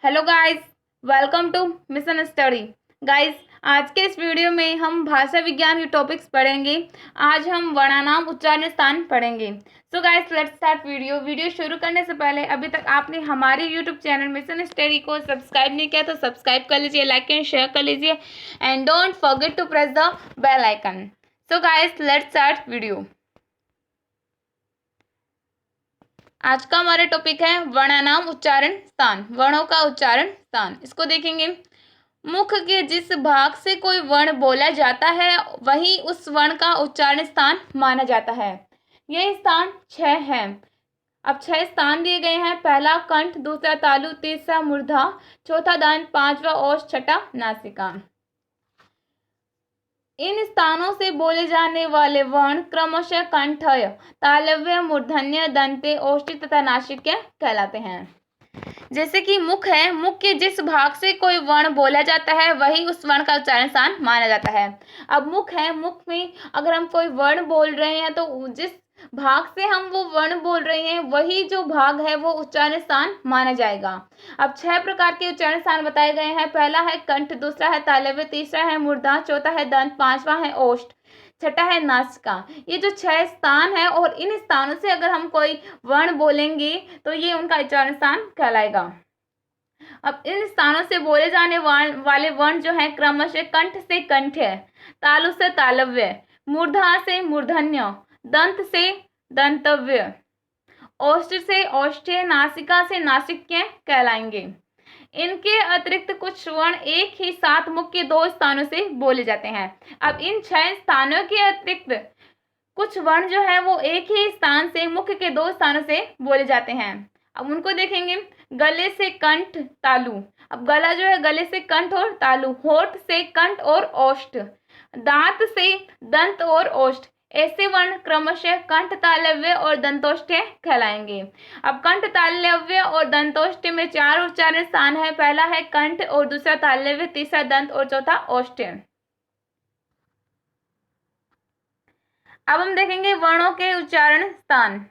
Hello guys, welcome to Mission Study. Guys, आज के इस वीडियो में हम भाषा विज्ञान के टॉपिक्स पढ़ेंगे। आज हम वर्णानाम उच्चारण स्थान पढ़ेंगे। सो गाइस, लेट्स स्टार्ट वीडियो शुरू करने से पहले अभी तक आपने हमारे यूट्यूब चैनल मिशन स्टडी को सब्सक्राइब नहीं किया तो सब्सक्राइब कर लीजिए, लाइक एंड शेयर कर लीजिए and don't forget to press the bell icon. So guys, let's start video. आज का हमारा टॉपिक है वर्णानाम उच्चारण स्थान, वर्णों का उच्चारण स्थान। इसको देखेंगे। मुख के जिस भाग से कोई वर्ण बोला जाता है वही उस वर्ण का उच्चारण स्थान माना जाता है। यह स्थान 6 है। अब 6 स्थान दिए गए हैं। पहला कंठ, दूसरा तालु, तीसरा मूर्धा, चौथा दंत, पांचवा ओष्ठ, छठा नासिका। इन स्थानों से बोले जाने वाले वर्ण क्रमशः कंठय, तालव्य, मूर्धन्य, दंते, ओष्ठी तथा नासिक्य कहलाते हैं। जैसे कि मुख है, मुख के जिस भाग से कोई वर्ण बोला जाता है वही उस वर्ण का उच्चारण स्थान माना जाता है। अब मुख है, मुख में अगर हम कोई वर्ण बोल रहे हैं तो जिस भाग से हम वो वर्ण बोल रहे हैं वही जो भाग है वो उच्चारण स्थान माना जाएगा। अब 6 प्रकार के उच्चारण स्थान बताए गए हैं। पहला है कंठ, दूसरा है तालव्य, तीसरा है मूर्धा, चौथा है दंत, पांचवा है ओष्ठ, छठा है नासिका। ये जो 6 स्थान है और इन स्थानों से अगर हम कोई वर्ण बोलेंगे तो ये उनका उच्चारण स्थान कहलाएगा। अब इन स्थानों से बोले जाने वाले वर्ण जो है क्रमशः कंठ से कंठ्य, तालु से तालव्य, मूर्धा से मूर्धन्य, दंत से दंतव्य, ओष्ठ से ओष्ठ्य, नासिका से नासिक्य कहलाएंगे। इनके अतिरिक्त कुछ वर्ण एक ही साथ मुख के 2 स्थानों से बोले जाते हैं। अब इन 6 स्थानों के अतिरिक्त कुछ वर्ण जो है वो एक ही स्थान से मुख के 2 स्थानों से बोले जाते हैं। अब उनको देखेंगे। गले से कंठ, तालु। अब गला जो है गले से कंठ और तालु, होठ से कंठ और ओष्ठ, दांत से दंत और ओष्ठ। ऐसे वर्ण क्रमशः कंठ, तालव्य और दंतोष्ठ्य कहलाएंगे। अब कंठ, तालव्य और दंतोष्ठ्य में 4 उच्चारण स्थान है। पहला है कंठ और दूसरा तालव्य, तीसरा दंत और चौथा ओष्ठ्य। अब हम देखेंगे वर्णों के उच्चारण स्थान।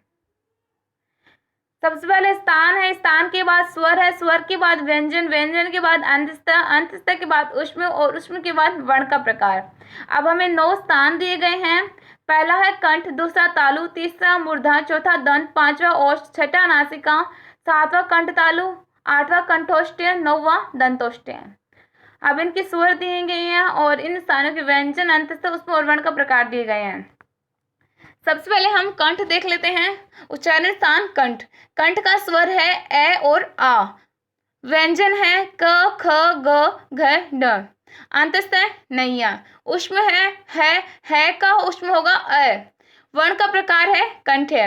सबसे पहले स्थान है, स्थान के बाद स्वर है, स्वर के बाद व्यंजन, व्यंजन के बाद अंतस्थ, अंतस्थ के बाद ऊष्म और ऊष्म के बाद वर्ण का प्रकार। अब हमें 9 स्थान दिए गए हैं। पहला है कंठ, दूसरा तालु, तीसरा मूर्धा, चौथा दंत, पांचवा ओष्ठ, छठा नासिका, सातवां कंठ तालु, आठवां कंठोष्ठ्य, 9वां दंतोष्ठ्य। अब इनके स्वर दिए गए हैं और इन स्थानों के व्यंजन, अंतस्थ, ऊष्म और वर्ण का प्रकार दिए गए हैं। सबसे पहले हम कंठ देख लेते हैं। उच्चारण स्थान कंठ। कंठ का स्वर है ए और आ। व्यंजन है क, ख, ग, घ, ड। अंतस्थ है नैया। ऊष्म है का ऊष्म होगा अ। वर्ण का प्रकार है कंठ्य।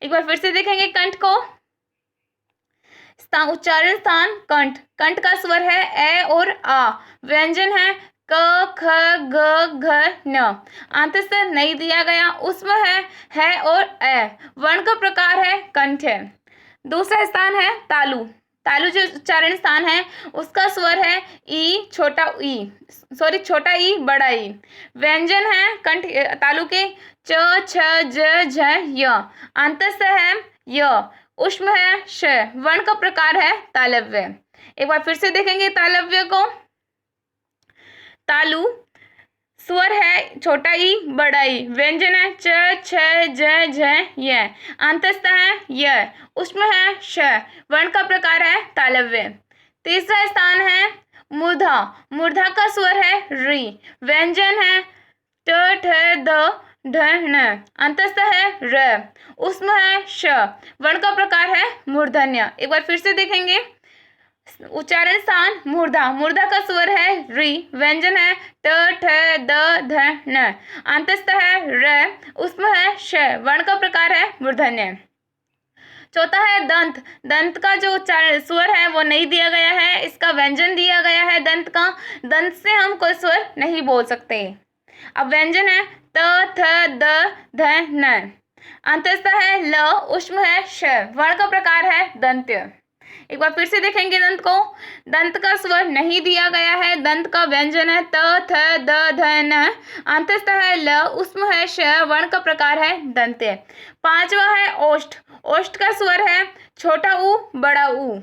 एक बार फिर से देखेंगे कंठ को। उच्चारण स्थान कंठ। कंठ का स्वर है ए और आ। व्यंजन है क, ख, ग, घ, न। अंतस्थ नहीं दिया गया। ऊष्म है और अ। वर्ण का प्रकार है कंठ्य। दूसरा स्थान है तालु। तालु जो उच्चारण स्थान है उसका स्वर है ई, छोटा ई, बड़ा ई। व्यंजन है कंठ तालु के च, छ, ज, झ, य। अंतस्थ है य। ऊष्म है श। वर्ण का प्रकार है तालव्य। एक बार फिर से देखेंगे तालव्य को। तालु स्वर है छोटा ई, बड़ा ई। व्यंजन है च, छ, ज, झ, य। अंतस्थ है य। ऊष्म है श। वर्ण का प्रकार है तालव्य। तीसरा स्थान है मूर्धा। मूर्धा का स्वर है री। व्यंजन है ट, ठ, द, ढ, ण। अंतस्थ है र। ऊष्म है श। वर्ण का प्रकार है मूर्धन्य। एक बार फिर से देखेंगे। उच्चारण स्थान मूर्धा। मूर्धा का स्वर है री। व्यंजन है ट, ठ, द, ध, ण। अंतस्थ है र। ऊष्म है श। वर्ण का प्रकार है मूर्धन्य। चौथा है दंत। दंत का जो उच्चारण स्वर है वो नहीं दिया गया है। इसका व्यंजन दिया गया है दंत का। दंत से हम कोई स्वर नहीं बोल सकते। अब व्यंजन है त, थ, द, ध, न। अंतस्थ है ल। ऊष्म है श। वर्ण का प्रकार है दंत्य। एक बार फिर से देखेंगे दंत को। दंत का स्वर नहीं दिया गया है। दंत का व्यंजन है त, थ, द, ध, न। अंतस्थ है ल। ऊष्म है श। वर्ण का प्रकार है दंत्य। पांचवा है ओष्ठ। ओष्ठ का स्वर है छोटा ऊ, बड़ा ऊ।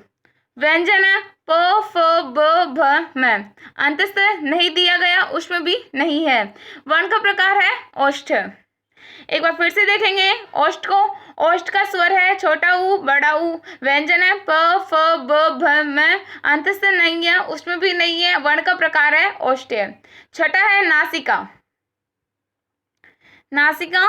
व्यंजन है प फ ब भ म, अंतस्थ नहीं दिया गया, उसमें भी नहीं है। वर्ण का प्रकार है ओष्ठ। एक बार फिर से देखेंगे ओष्ठ को। ओष्ठ का स्वर है छोटा ऊ बड़ा ऊ। व्यंजन है प फ ब भ म, अंतस्थ नहीं है, उसमें भी नहीं है। वर्ण का प्रकार है ओष्ठ। छठा है नासिका। नासिका,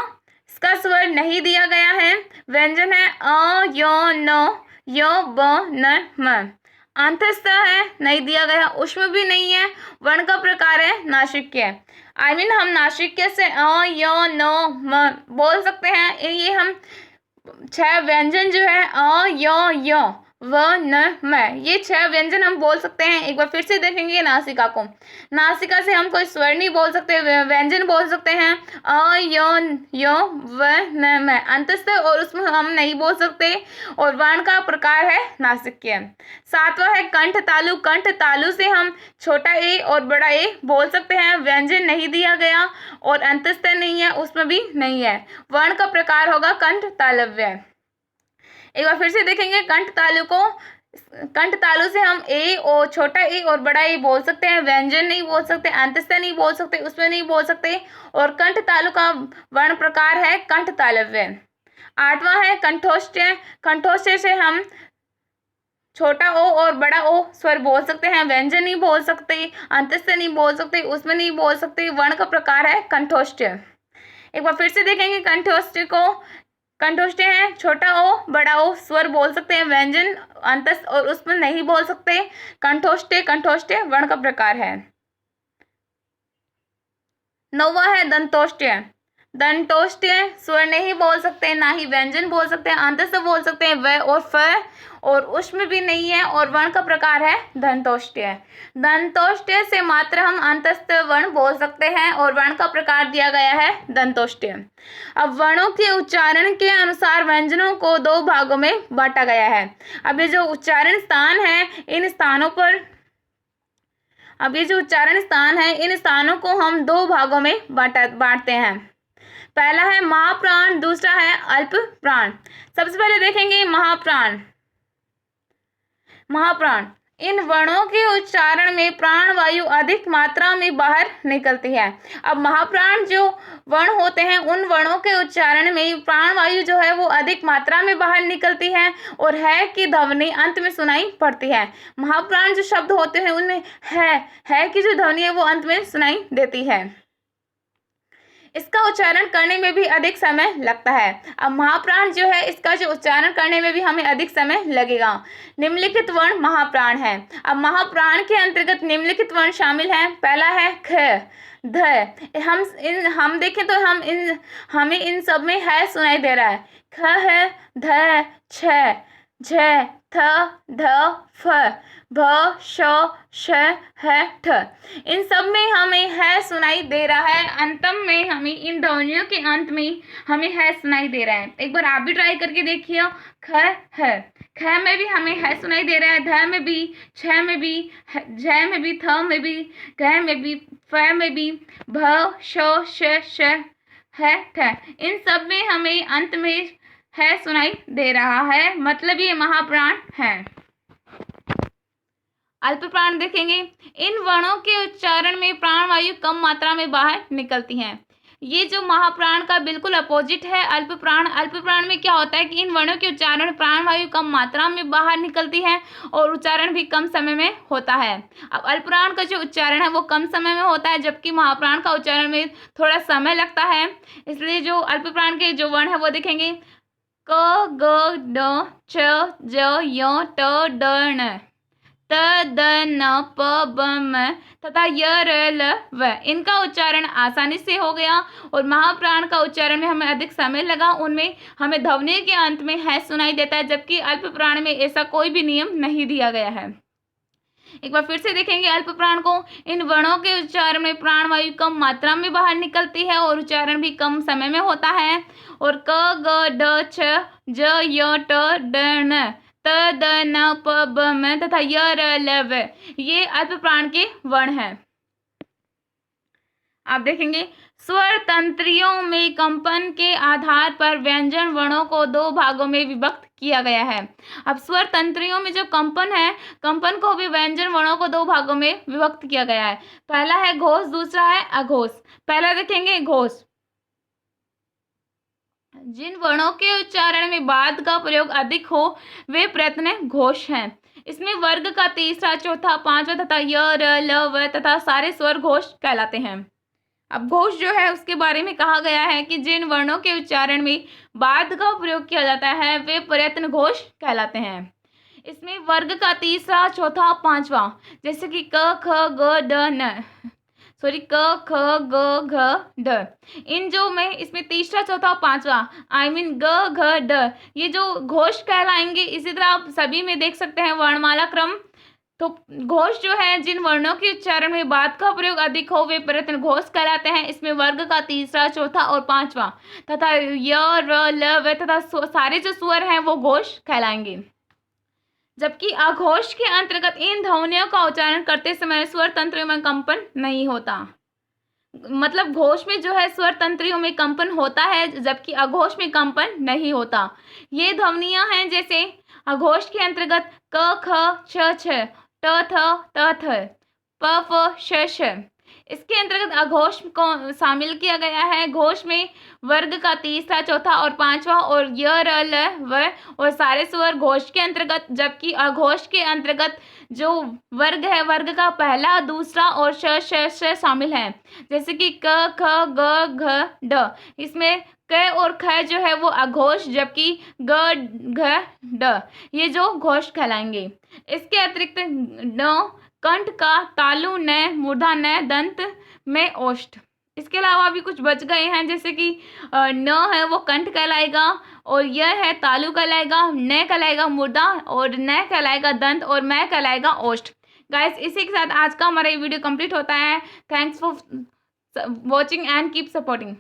इसका स्वर नहीं दिया गया है। व्यंजन है अ य न य ब न म, अंतस्थ है नहीं दिया गया, उसमें भी नहीं है। वर्ण का प्रकार है नासिक्य। हम नासिक्य से अ य न म बोल सकते हैं। ये हम 6 व्यंजन जो है अ य व न म, ये 6 व्यंजन हम बोल सकते हैं। एक बार फिर से देखेंगे नासिका को। नासिका से हम कोई स्वर नहीं बोल सकते, व्यंजन बोल सकते हैं अ य व न म, अंतस्थ और उसमें हम नहीं बोल सकते। और वर्ण का प्रकार है नासिक्य। 7वां है कंठ तालु। कंठ तालु से हम छोटा ए और बड़ा ए बोल सकते हैं। व्यंजन नहीं दिया गया और अंतस्थ नहीं है, उसमें भी नहीं है। वर्ण का प्रकार होगा कंठ तालव्य। एक बार फिर से देखेंगे कंठ तालु को। कंठ तालु से हम ए और छोटा ए और बड़ा ए बोल सकते हैं। व्यंजन नहीं बोल सकते, अंतस्थ नहीं बोल सकते, उसमें नहीं बोल सकते। और कंठ तालु का वर्ण प्रकार है कंठ तालव्य। 8वां है कंठोष्ठ्य। कंठोष्ठ्य से हम छोटा ओ और बड़ा ओ स्वर बोल सकते हैं। व्यंजन नहीं बोल सकते, अंतस्थ नहीं बोल सकते, उसमें नहीं बोल सकते। वर्ण का प्रकार है कंठोष्ठ्य। एक बार फिर से देखेंगे कंठोष्ठ्य को। कंठोष्ठ्य है छोटा ओ बड़ा ओ स्वर बोल सकते हैं। व्यंजन अंतस्थ और उसमें नहीं बोल सकते। कंठोष्ठ्य कंठोष्ठ्य वर्ण का प्रकार है। 9वां है दंतोष्ठ्य। दंतोष्ठ्य स्वर नहीं बोल सकते, ना ही व्यंजन बोल सकते हैं। अंतस्थ बोल सकते हैं व और फ, और उसमें भी नहीं है। और वर्ण का प्रकार है दंतोष्ठ्य। दंतोष्ठ्य से मात्र हम अंतस्थ वर्ण बोल सकते हैं और वर्ण का प्रकार दिया गया है दंतोष्ठ्य। अब वर्णों के उच्चारण के अनुसार व्यंजनों को 2 भागों में बांटा गया है। अब ये जो उच्चारण स्थान है, इन स्थानों पर ये जो उच्चारण स्थान है, इन स्थानों को हम 2 भागों में बांटते हैं। पहला है महाप्राण, दूसरा है अल्प प्राण। सबसे पहले देखेंगे महाप्राण। महाप्राण, इन वर्णों के उच्चारण में प्राण वायु अधिक मात्रा में बाहर निकलती है। अब महाप्राण जो वर्ण होते हैं, उन वर्णों के उच्चारण में प्राण वायु जो है वो अधिक मात्रा में बाहर निकलती है और है की ध्वनि अंत में सुनाई पड़ती है। महाप्राण जो शब्द होते हैं उनमें है की जो ध्वनि है वो अंत में सुनाई देती है। इसका उच्चारण करने में भी अधिक समय लगता है। अब महाप्राण जो है, इसका जो उच्चारण करने में भी हमें अधिक समय लगेगा। निम्नलिखित वर्ण महाप्राण है। अब महाप्राण के अंतर्गत निम्नलिखित वर्ण शामिल हैं। पहला है ख, ध। हम देखें तो हमें इन सब में है सुनाई दे रहा है। ख है, ध, छ, झ, थ, ध, फ, भ, श, श, ह, ठ। इन सब में हमें है सुनाई दे रहा है। अंतम में हमें इन ध्वनियों के अंत में हमें है सुनाई दे रहा है। एक बार आप भी ट्राई करके देखिए। ख है, ख में भी हमें है सुनाई दे रहा है, ध में भी, छ में भी, झ में भी, थ में भी, घ में भी, फ में भी, भ, श, श, ह, ठ। इन सब में हमें अंत में है सुनाई दे रहा है, मतलब ये महाप्राण है। अल्प प्राण देखेंगे। इन वर्णों के उच्चारण में प्राण वायु कम मात्रा में बाहर निकलती हैं। ये जो महाप्राण का बिल्कुल अपोजिट है अल्प प्राण। अल्प प्राण में क्या होता है कि इन वर्णों के उच्चारण प्राण वायु कम मात्रा में बाहर निकलती है और उच्चारण भी कम समय में होता है। अब अल्प प्राण का जो उच्चारण है वो कम समय में होता है, जबकि महाप्राण का उच्चारण में थोड़ा समय लगता है। इसलिए जो अल्प प्राण के जो वर्ण है वो देखेंगे क, ग, ड, च, ज, य, ट, ड, ण, त, द, न, प, ब, म तथा य, र, ल, व। इनका उच्चारण आसानी से हो गया और महाप्राण का उच्चारण में हमें अधिक समय लगा। उनमें हमें ध्वनि के अंत में है सुनाई देता है, जबकि अल्प प्राण में ऐसा कोई भी नियम नहीं दिया गया है। एक बार फिर से देखेंगे अल्प प्राण को। इन वर्णों के उच्चारण में प्राण वायु कम मात्रा में बाहर निकलती है और उच्चारण भी कम समय में होता है। और क, ग, ड, छ, ज, य, ट, ड, ण, त, द, न, प, ब, म तथा य, र, ल, व ये अल्प प्राण के वर्ण हैं। आप देखेंगे स्वर तंत्रियों में कंपन के आधार पर व्यंजन वर्णों को 2 भागों में विभक्त किया गया है। अब स्वर तंत्रियों में जो कंपन है, कंपन को भी व्यंजन वर्णों को दो भागों में विभक्त किया गया है। पहला है घोष, दूसरा है अघोष। पहला देखेंगे घोष। जिन वर्णों के उच्चारण में बाद का प्रयोग अधिक हो वे प्रयत्न घोष हैं। इसमें वर्ग का तीसरा, चौथा, पांचवा तथा य, र, ल, व तथा सारे स्वर घोष कहलाते हैं। अब घोष जो है उसके बारे में कहा गया है कि जिन वर्णों के उच्चारण में बाद का प्रयोग किया जाता है वे प्रयत्न घोष कहलाते हैं। इसमें वर्ग का तीसरा, चौथा, पांचवा, जैसे कि क, ख, ग, ड, न, सॉरी क, ख, ग, घ, ड, इन जो में इसमें तीसरा, चौथा, पांचवा, आई मीन ग, घ, ड, ये जो घोष कहलाएंगे। इसी तरह आप सभी में देख सकते हैं वर्णमाला क्रम। तो घोष जो है जिन वर्णों के उच्चारण में बाद का प्रयोग अधिक हो वे प्रयत्न घोष कहलाते हैं। इसमें वर्ग का तीसरा, चौथा और पांचवा तथा य, र, ल, व तथा सारे जो स्वर हैं वो घोष कहलाएंगे। जबकि अघोष के अंतर्गत इन ध्वनियों का उच्चारण करते समय स्वर तंत्रियों में कंपन नहीं होता। मतलब घोष में जो है स्वर तंत्रियों में कंपन होता है, जबकि अघोष में कंपन नहीं होता। ये ध्वनियां हैं जैसे अघोष के अंतर्गत क, ख, छ, छ, ट, थ, त, थ, प, फ, श, श। इसके अंतर्गत अघोष को शामिल किया गया है। घोष में वर्ग का तीसरा, चौथा और पांचवा और य, र, ल, व और सारे स्वर घोष के अंतर्गत, जबकि अघोष के अंतर्गत जो वर्ग है वर्ग का पहला, दूसरा और श, श, श शामिल है। जैसे कि क, ख, ग, घ, ड। इसमें क और ख जो है वो अघोष, जबकि ग, घ, ड ये जो घोष कहलाएंगे। इसके अतिरिक्त न कंठ का तालु, न, मूर्धा, न, दंत में ओष्ठ। इसके अलावा भी कुछ बच गए हैं, जैसे कि न है वो कंठ कहलाएगा, और यह है तालु कहलाएगा, न कहलाएगा मूर्धा, और न कहलाएगा दंत, और मैं कहलाएगा ओष्ठ। गाइस, इसी के साथ आज का हमारा ये वीडियो कंप्लीट होता है। Thanks for watching and keep supporting.